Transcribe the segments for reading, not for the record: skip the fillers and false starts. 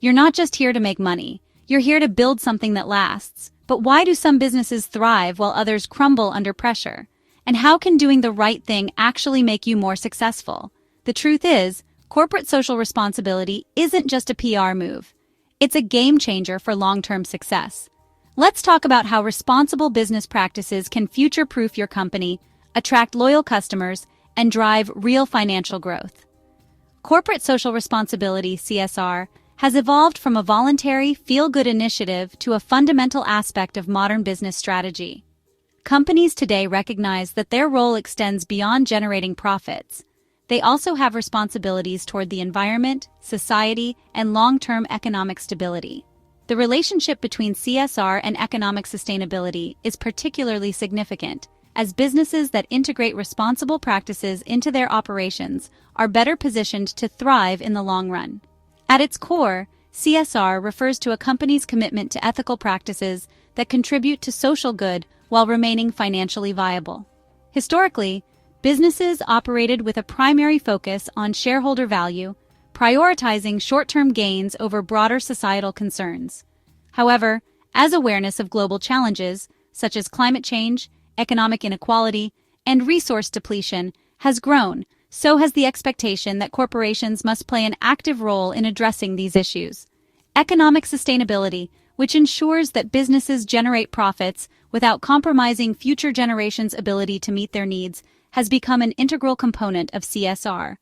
You're not just here to make money, you're here to build something that lasts. But why do some businesses thrive while others crumble under pressure? And how can doing the right thing actually make you more successful? The truth is, corporate social responsibility isn't just a PR move. It's a game changer for long-term success. Let's talk about how responsible business practices can future-proof your company, attract loyal customers, and drive real financial growth. Corporate social responsibility, CSR, has evolved from a voluntary, feel-good initiative to a fundamental aspect of modern business strategy. Companies today recognize that their role extends beyond generating profits. They also have responsibilities toward the environment, society, and long-term economic stability. The relationship between CSR and economic sustainability is particularly significant, as businesses that integrate responsible practices into their operations are better positioned to thrive in the long run. At its core, CSR refers to a company's commitment to ethical practices that contribute to social good while remaining financially viable. Historically, businesses operated with a primary focus on shareholder value, prioritizing short-term gains over broader societal concerns. However, as awareness of global challenges, such as climate change, economic inequality, and resource depletion, has grown, so has the expectation that corporations must play an active role in addressing these issues. Economic sustainability, which ensures that businesses generate profits without compromising future generations' ability to meet their needs, has become an integral component of CSR.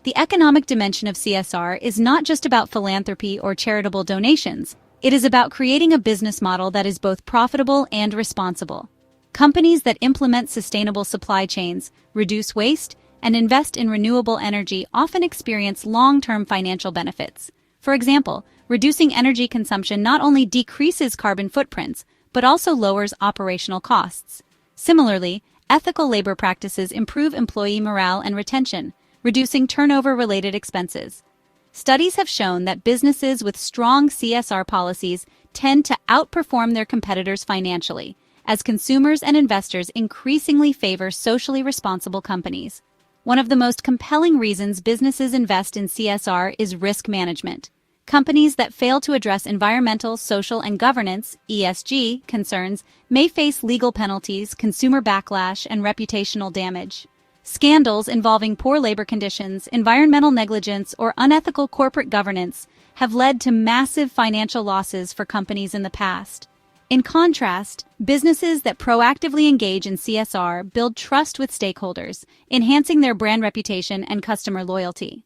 The economic dimension of CSR is not just about philanthropy or charitable donations. It is about creating a business model that is both profitable and responsible. Companies that implement sustainable supply chains, reduce waste, and invest in renewable energy often experience long-term financial benefits. For example, reducing energy consumption not only decreases carbon footprints, but also lowers operational costs. Similarly, ethical labor practices improve employee morale and retention, reducing turnover-related expenses. Studies have shown that businesses with strong CSR policies tend to outperform their competitors financially, as consumers and investors increasingly favor socially responsible companies. One of the most compelling reasons businesses invest in CSR is risk management. Companies that fail to address environmental, social, and governance (ESG) concerns may face legal penalties, consumer backlash, and reputational damage. Scandals involving poor labor conditions, environmental negligence, or unethical corporate governance have led to massive financial losses for companies in the past. In contrast, businesses that proactively engage in CSR build trust with stakeholders, enhancing their brand reputation and customer loyalty.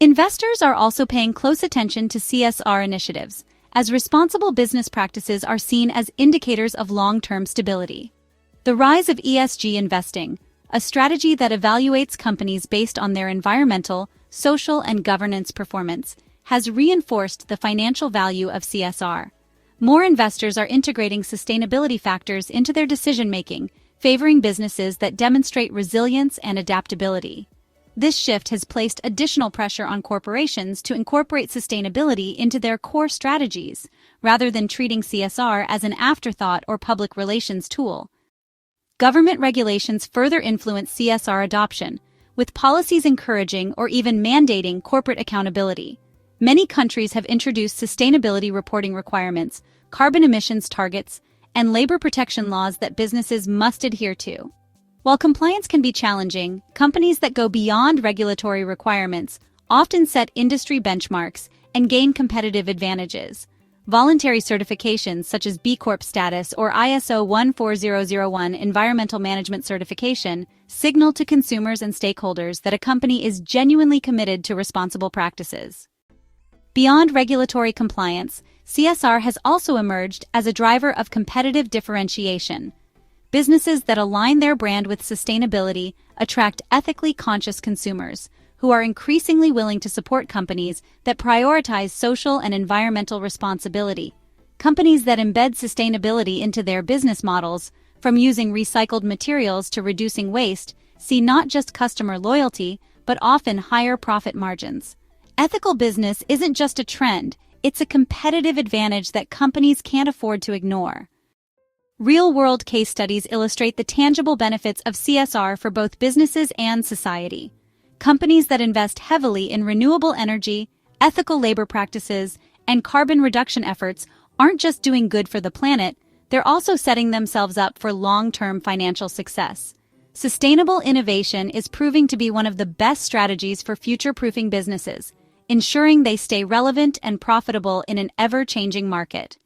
Investors are also paying close attention to CSR initiatives, as responsible business practices are seen as indicators of long-term stability. The rise of ESG investing, a strategy that evaluates companies based on their environmental, social, and governance performance, has reinforced the financial value of CSR. More investors are integrating sustainability factors into their decision-making, favoring businesses that demonstrate resilience and adaptability. This shift has placed additional pressure on corporations to incorporate sustainability into their core strategies, rather than treating CSR as an afterthought or public relations tool. Government regulations further influence CSR adoption, with policies encouraging or even mandating corporate accountability. Many countries have introduced sustainability reporting requirements, carbon emissions targets, and labor protection laws that businesses must adhere to. While compliance can be challenging, companies that go beyond regulatory requirements often set industry benchmarks and gain competitive advantages. Voluntary certifications such as B Corp status or ISO 14001 environmental management certification signal to consumers and stakeholders that a company is genuinely committed to responsible practices. Beyond regulatory compliance, CSR has also emerged as a driver of competitive differentiation. Businesses that align their brand with sustainability attract ethically conscious consumers, who are increasingly willing to support companies that prioritize social and environmental responsibility. Companies that embed sustainability into their business models, from using recycled materials to reducing waste, see not just customer loyalty, but often higher profit margins. Ethical business isn't just a trend, it's a competitive advantage that companies can't afford to ignore. Real-world case studies illustrate the tangible benefits of CSR for both businesses and society. Companies that invest heavily in renewable energy, ethical labor practices, and carbon reduction efforts aren't just doing good for the planet, they're also setting themselves up for long-term financial success. Sustainable innovation is proving to be one of the best strategies for future-proofing businesses, ensuring they stay relevant and profitable in an ever-changing market.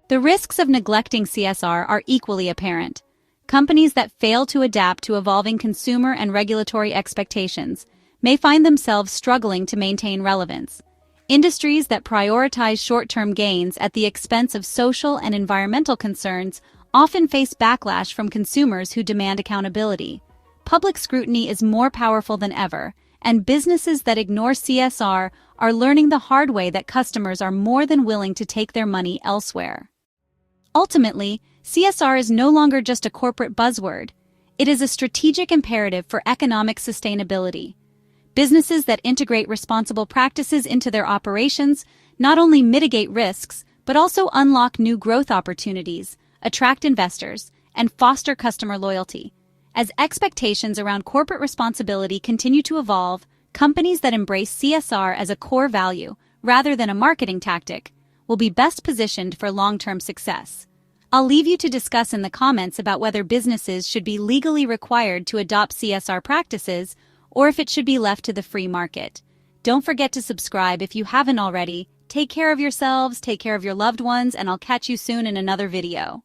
The risks of neglecting CSR are equally apparent. Companies that fail to adapt to evolving consumer and regulatory expectations may find themselves struggling to maintain relevance. Industries that prioritize short-term gains at the expense of social and environmental concerns often face backlash from consumers who demand accountability. Public scrutiny is more powerful than ever, and businesses that ignore CSR are learning the hard way that customers are more than willing to take their money elsewhere. Ultimately, CSR is no longer just a corporate buzzword. It is a strategic imperative for economic sustainability. Businesses that integrate responsible practices into their operations not only mitigate risks, but also unlock new growth opportunities, attract investors, and foster customer loyalty. As expectations around corporate responsibility continue to evolve, companies that embrace CSR as a core value, rather than a marketing tactic, will be best positioned for long-term success. I'll leave you to discuss in the comments about whether businesses should be legally required to adopt CSR practices or if it should be left to the free market. Don't forget to subscribe if you haven't already. Take care of yourselves, take care of your loved ones, and I'll catch you soon in another video.